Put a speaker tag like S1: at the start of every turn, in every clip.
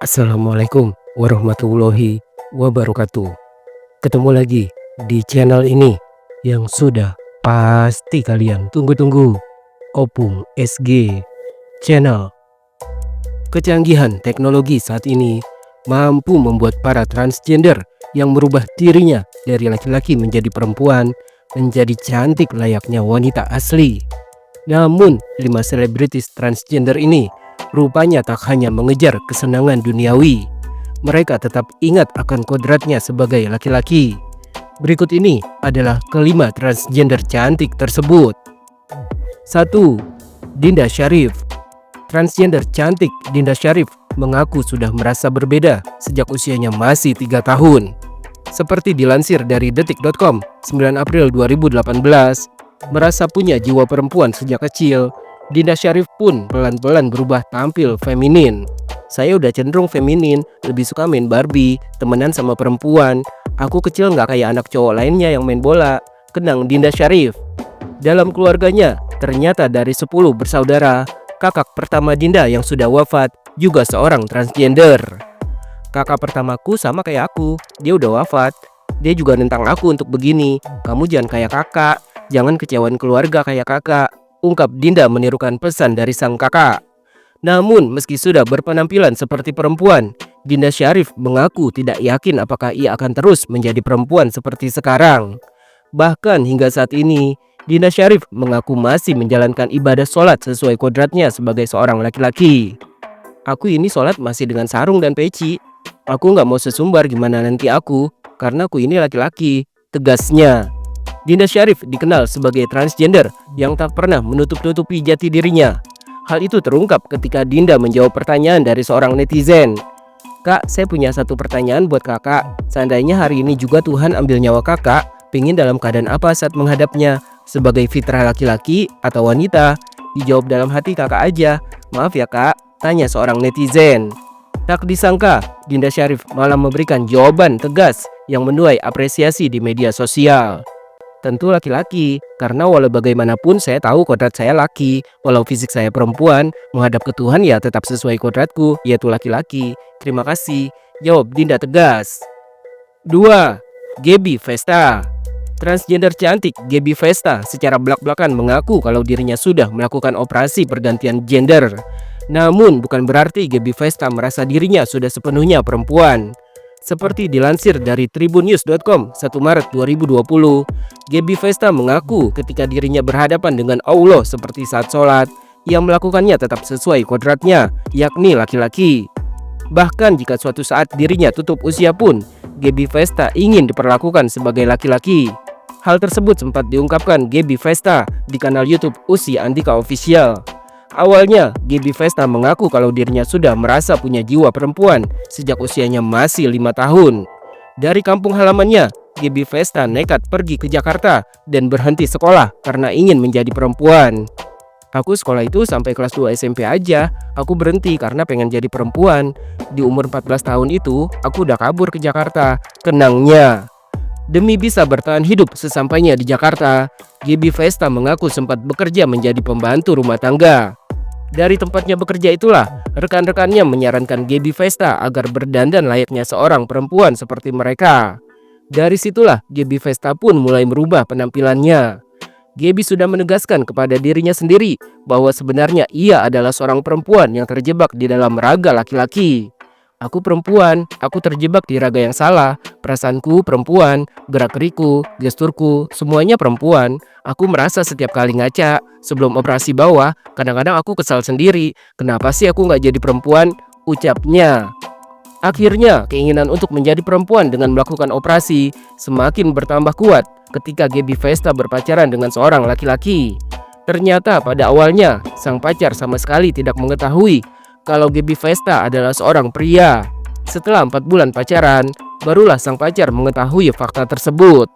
S1: Assalamualaikum warahmatullahi wabarakatuh. Ketemu lagi di channel ini yang sudah pasti kalian tunggu-tunggu, Opung SG Channel. Kecanggihan teknologi saat ini mampu membuat para transgender yang merubah dirinya dari laki-laki menjadi perempuan menjadi cantik layaknya wanita asli. Namun, 5 selebritis transgender ini rupanya tak hanya mengejar kesenangan duniawi. Mereka tetap ingat akan kodratnya sebagai laki-laki. Berikut ini adalah kelima transgender cantik tersebut. 1. Dinda Syarif. Transgender cantik Dinda Syarif mengaku sudah merasa berbeda sejak usianya masih 3 tahun. Seperti dilansir dari detik.com 9 April 2018, merasa punya jiwa perempuan sejak kecil, Dinda Syarif pun pelan-pelan berubah tampil feminin. Saya udah cenderung feminin, lebih suka main Barbie, temenan sama perempuan. Aku kecil nggak kayak anak cowok lainnya yang main bola, kenang Dinda Syarif. Dalam keluarganya, ternyata dari 10 bersaudara, kakak pertama Dinda yang sudah wafat juga seorang transgender. Kakak pertamaku sama kayak aku, dia udah wafat. Dia juga nentang aku untuk begini, kamu jangan kayak kakak, jangan kecewain keluarga kayak kakak, ungkap Dinda menirukan pesan dari sang kakak. Namun meski sudah berpenampilan seperti perempuan, Dinda Syarif mengaku tidak yakin apakah ia akan terus menjadi perempuan seperti sekarang. Bahkan hingga saat ini, Dinda Syarif mengaku masih menjalankan ibadah sholat sesuai kodratnya sebagai seorang laki-laki. Aku ini sholat masih dengan sarung dan peci. Aku nggak mau sesumbar gimana nanti aku, karena aku ini laki-laki, tegasnya. Dinda Syarif dikenal sebagai transgender yang tak pernah menutup-nutupi jati dirinya. Hal itu terungkap ketika Dinda menjawab pertanyaan dari seorang netizen. Kak, saya punya satu pertanyaan buat kakak. Seandainya hari ini juga Tuhan ambil nyawa kakak, pingin dalam keadaan apa saat menghadapnya? Sebagai fitrah laki-laki atau wanita? Dijawab dalam hati kakak aja. Maaf ya kak, tanya seorang netizen. Tak disangka, Dinda Syarif malah memberikan jawaban tegas yang menuai apresiasi di media sosial. Tentu laki-laki, karena walau bagaimanapun saya tahu kodrat saya laki. Walau fisik saya perempuan, menghadap ke Tuhan ya tetap sesuai kodratku, yaitu laki-laki. Terima kasih, jawab Dinda tegas. 2. Gaby Vesta. Transgender cantik Gaby Vesta secara belak-belakan mengaku kalau dirinya sudah melakukan operasi pergantian gender. Namun bukan berarti Gaby Vesta merasa dirinya sudah sepenuhnya perempuan. Seperti dilansir dari tribunnews.com 1 Maret 2020, Gaby Vesta mengaku ketika dirinya berhadapan dengan Allah seperti saat sholat, yang melakukannya tetap sesuai kodratnya, yakni laki-laki. Bahkan jika suatu saat dirinya tutup usia pun, Gaby Vesta ingin diperlakukan sebagai laki-laki. Hal tersebut sempat diungkapkan Gaby Vesta di kanal YouTube Usi Andika Official. Awalnya, Gaby Vesta mengaku kalau dirinya sudah merasa punya jiwa perempuan sejak usianya masih 5 tahun. Dari kampung halamannya, Gaby Vesta nekat pergi ke Jakarta dan berhenti sekolah karena ingin menjadi perempuan. Aku sekolah itu sampai kelas 2 SMP aja, aku berhenti karena pengen jadi perempuan. Di umur 14 tahun itu, aku udah kabur ke Jakarta, kenangnya. Demi bisa bertahan hidup sesampainya di Jakarta, Gaby Vesta mengaku sempat bekerja menjadi pembantu rumah tangga. Dari tempatnya bekerja itulah, rekan-rekannya menyarankan Gaby Vesta agar berdandan layaknya seorang perempuan seperti mereka. Dari situlah Gaby Vesta pun mulai merubah penampilannya. Gaby sudah menegaskan kepada dirinya sendiri bahwa sebenarnya ia adalah seorang perempuan yang terjebak di dalam raga laki-laki. Aku perempuan, aku terjebak di raga yang salah. Perasaanku perempuan, gerak-gerikku, gesturku, semuanya perempuan. Aku merasa setiap kali ngaca, sebelum operasi bawah, kadang-kadang aku kesal sendiri. Kenapa sih aku nggak jadi perempuan? Ucapnya. Akhirnya, keinginan untuk menjadi perempuan dengan melakukan operasi semakin bertambah kuat ketika Gaby Vesta berpacaran dengan seorang laki-laki. Ternyata pada awalnya, sang pacar sama sekali tidak mengetahui kalau Gaby Vesta adalah seorang pria. Setelah 4 bulan pacaran, barulah sang pacar mengetahui fakta tersebut.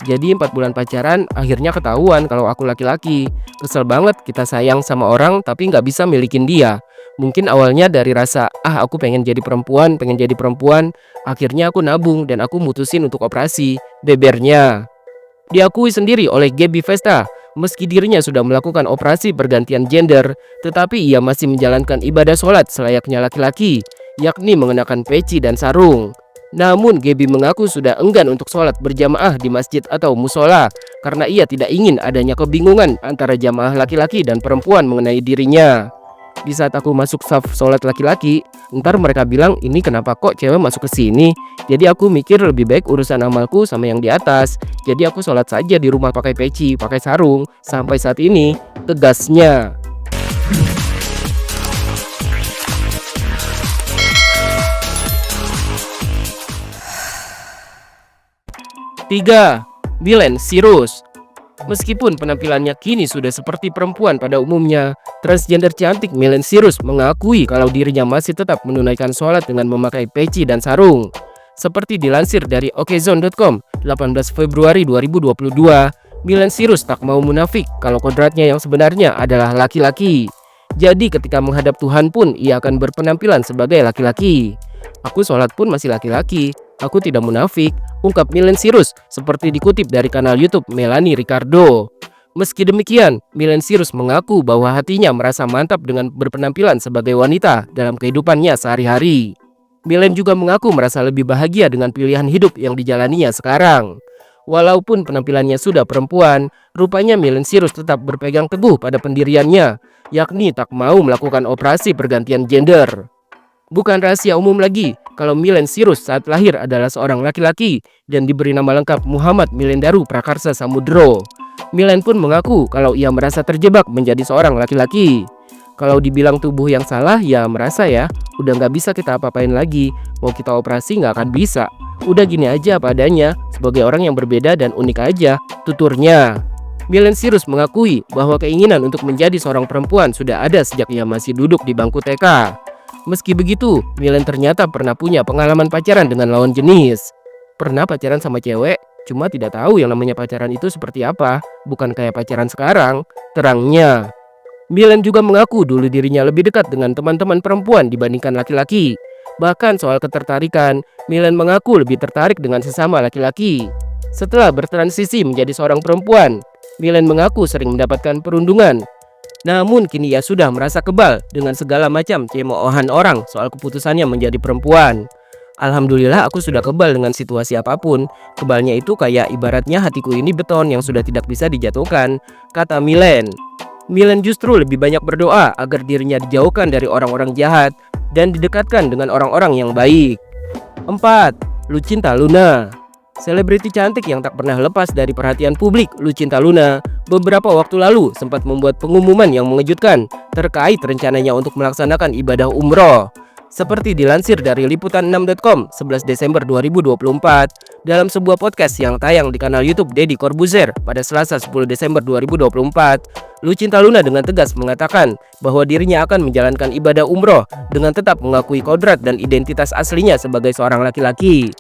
S1: Jadi 4 bulan pacaran akhirnya ketahuan kalau aku laki-laki. Kesel banget kita sayang sama orang tapi nggak bisa milikin dia. Mungkin awalnya dari rasa, aku pengen jadi perempuan. Akhirnya aku nabung dan aku mutusin untuk operasi, bebernya. Diakui sendiri oleh Gaby Vesta, meski dirinya sudah melakukan operasi pergantian gender, tetapi ia masih menjalankan ibadah sholat selayaknya laki-laki. yakni mengenakan peci dan sarung. Namun Gaby mengaku sudah enggan untuk sholat berjamaah di masjid atau musola karena ia tidak ingin adanya kebingungan antara jamaah laki-laki dan perempuan mengenai dirinya. Di saat aku masuk saf sholat laki-laki, ntar mereka bilang ini kenapa kok cewek masuk ke sini. Jadi aku mikir lebih baik urusan amalku sama yang di atas. Jadi aku sholat saja di rumah pakai peci, pakai sarung. Sampai saat ini, tegasnya. 3. Miley Cyrus. Meskipun penampilannya kini sudah seperti perempuan pada umumnya, transgender cantik Miley Cyrus mengakui kalau dirinya masih tetap menunaikan sholat dengan memakai peci dan sarung. Seperti dilansir dari okezone.com 18 Februari 2022, Miley Cyrus tak mau munafik kalau kodratnya yang sebenarnya adalah laki-laki. Jadi ketika menghadap Tuhan pun ia akan berpenampilan sebagai laki-laki. Aku sholat pun masih laki-laki, aku tidak munafik, ungkap Miley Cyrus seperti dikutip dari kanal YouTube Melanie Ricardo. Meski demikian, Miley Cyrus mengaku bahwa hatinya merasa mantap dengan berpenampilan sebagai wanita dalam kehidupannya sehari-hari. Miley juga mengaku merasa lebih bahagia dengan pilihan hidup yang dijalaninya sekarang. Walaupun penampilannya sudah perempuan, rupanya Miley Cyrus tetap berpegang teguh pada pendiriannya, yakni tak mau melakukan operasi pergantian gender. Bukan rahasia umum lagi kalau Miley Cyrus saat lahir adalah seorang laki-laki dan diberi nama lengkap Muhammad Milendaru Prakarsa Samudro. Miley pun mengaku kalau ia merasa terjebak menjadi seorang laki-laki. Kalau dibilang tubuh yang salah, ya merasa ya, udah nggak bisa kita apa-apain lagi. Mau kita operasi nggak akan bisa. Udah gini aja apa adanya, sebagai orang yang berbeda dan unik aja, tuturnya. Miley Cyrus mengakui bahwa keinginan untuk menjadi seorang perempuan sudah ada sejak ia masih duduk di bangku TK. Meski begitu, Miley ternyata pernah punya pengalaman pacaran dengan lawan jenis. Pernah pacaran sama cewek, cuma tidak tahu yang namanya pacaran itu seperti apa, bukan kayak pacaran sekarang, terangnya. Miley juga mengaku dulu dirinya lebih dekat dengan teman-teman perempuan dibandingkan laki-laki. Bahkan soal ketertarikan, Miley mengaku lebih tertarik dengan sesama laki-laki. Setelah bertransisi menjadi seorang perempuan, Miley mengaku sering mendapatkan perundungan. Namun kini ia sudah merasa kebal dengan segala macam cemoohan orang soal keputusannya menjadi perempuan. Alhamdulillah aku sudah kebal dengan situasi apapun. Kebalnya itu kayak ibaratnya hatiku ini beton yang sudah tidak bisa dijatuhkan, kata Miley. Miley justru lebih banyak berdoa agar dirinya dijauhkan dari orang-orang jahat dan didekatkan dengan orang-orang yang baik. 4. Lucinta Luna. Selebriti cantik yang tak pernah lepas dari perhatian publik, Lucinta Luna, beberapa waktu lalu sempat membuat pengumuman yang mengejutkan terkait rencananya untuk melaksanakan ibadah umroh. Seperti dilansir dari liputan6.com 11 Desember 2024 dalam sebuah podcast yang tayang di kanal YouTube Deddy Corbuzier pada Selasa 10 Desember 2024, Lucinta Luna dengan tegas mengatakan bahwa dirinya akan menjalankan ibadah umroh dengan tetap mengakui kodrat dan identitas aslinya sebagai seorang laki-laki.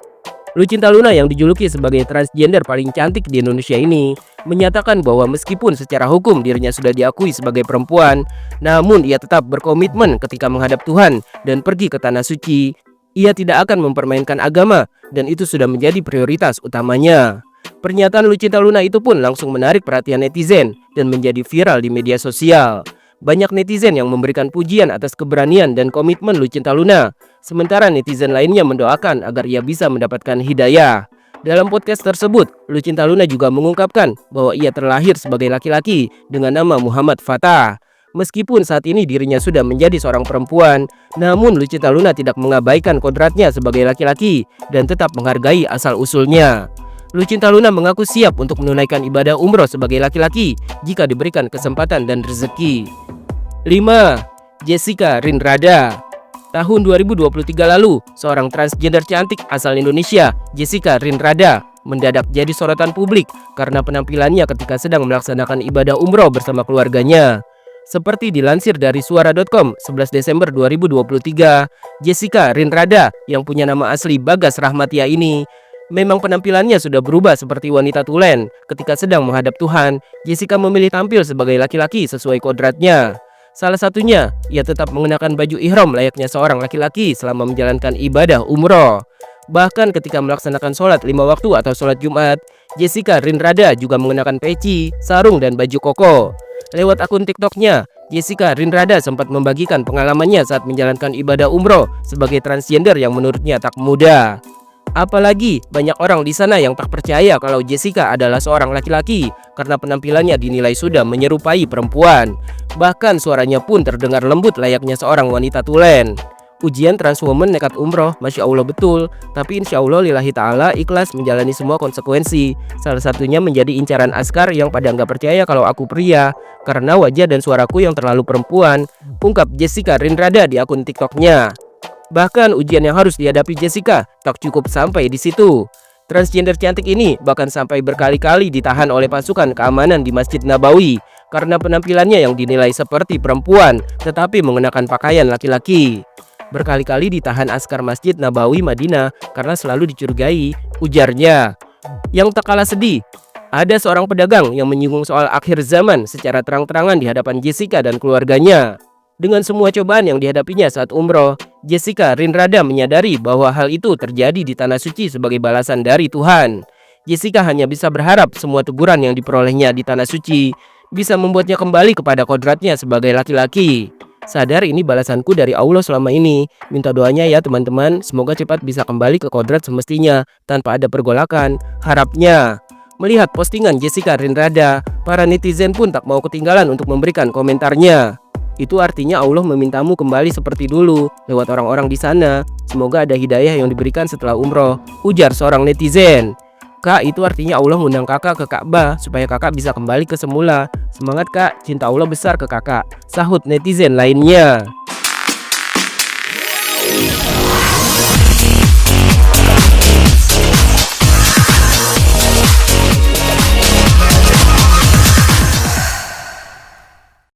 S1: Lucinta Luna yang dijuluki sebagai transgender paling cantik di Indonesia ini menyatakan bahwa meskipun secara hukum dirinya sudah diakui sebagai perempuan, namun ia tetap berkomitmen ketika menghadap Tuhan dan pergi ke tanah suci. Ia tidak akan mempermainkan agama dan itu sudah menjadi prioritas utamanya. Pernyataan Lucinta Luna itu pun langsung menarik perhatian netizen dan menjadi viral di media sosial. Banyak netizen yang memberikan pujian atas keberanian dan komitmen Lucinta Luna. Sementara netizen lainnya mendoakan agar ia bisa mendapatkan hidayah. Dalam podcast tersebut, Lucinta Luna juga mengungkapkan bahwa ia terlahir sebagai laki-laki dengan nama Muhammad Fatah. Meskipun saat ini dirinya sudah menjadi seorang perempuan, namun Lucinta Luna tidak mengabaikan kodratnya sebagai laki-laki dan tetap menghargai asal-usulnya. Lucinta Luna mengaku siap untuk menunaikan ibadah umroh sebagai laki-laki jika diberikan kesempatan dan rezeki. 5. Jessica Rinrada. Tahun 2023 lalu, seorang transgender cantik asal Indonesia, Jessica Rinrada, mendadak jadi sorotan publik karena penampilannya ketika sedang melaksanakan ibadah umroh bersama keluarganya. Seperti dilansir dari suara.com 11 Desember 2023, Jessica Rinrada yang punya nama asli Bagas Rahmatia ini memang penampilannya sudah berubah seperti wanita tulen. Ketika sedang menghadap Tuhan, Jessica memilih tampil sebagai laki-laki sesuai kodratnya. Salah satunya, ia tetap mengenakan baju ihram layaknya seorang laki-laki selama menjalankan ibadah umroh. Bahkan ketika melaksanakan sholat 5 waktu atau sholat Jumat, Jessica Rinrada juga mengenakan peci, sarung, dan baju koko. Lewat akun TikToknya, Jessica Rinrada sempat membagikan pengalamannya saat menjalankan ibadah umroh sebagai transgender yang menurutnya tak mudah. Apalagi banyak orang di sana yang tak percaya kalau Jessica adalah seorang laki-laki karena penampilannya dinilai sudah menyerupai perempuan. Bahkan suaranya pun terdengar lembut layaknya seorang wanita tulen. Ujian transwoman nekat umroh, Masya Allah betul. Tapi insya Allah lillahi ta'ala ikhlas menjalani semua konsekuensi. Salah satunya menjadi incaran askar yang pada nggak percaya kalau aku pria karena wajah dan suaraku yang terlalu perempuan, ungkap Jessica Rinrada di akun TikToknya. Bahkan ujian yang harus dihadapi Jessica tak cukup sampai di situ. Transgender cantik ini bahkan sampai berkali-kali ditahan oleh pasukan keamanan di Masjid Nabawi karena penampilannya yang dinilai seperti perempuan tetapi mengenakan pakaian laki-laki. Berkali-kali ditahan askar Masjid Nabawi Madinah karena selalu dicurigai, ujarnya. Yang tak kalah sedih, ada seorang pedagang yang menyinggung soal akhir zaman secara terang-terangan di hadapan Jessica dan keluarganya. Dengan semua cobaan yang dihadapinya saat umroh, Jessica Rinrada menyadari bahwa hal itu terjadi di Tanah Suci sebagai balasan dari Tuhan. Jessica hanya bisa berharap semua teguran yang diperolehnya di Tanah Suci bisa membuatnya kembali kepada kodratnya sebagai laki-laki. Sadar ini balasanku dari Allah selama ini. Minta doanya ya teman-teman, semoga cepat bisa kembali ke kodrat semestinya tanpa ada pergolakan, harapnya. Melihat postingan Jessica Rinrada, para netizen pun tak mau ketinggalan untuk memberikan komentarnya. Itu artinya Allah memintamu kembali seperti dulu lewat orang-orang di sana. Semoga ada hidayah yang diberikan setelah umroh, ujar seorang netizen. Kak, itu artinya Allah ngundang kakak ke Ka'bah supaya kakak bisa kembali ke semula. Semangat kak, cinta Allah besar ke kakak, sahut netizen lainnya.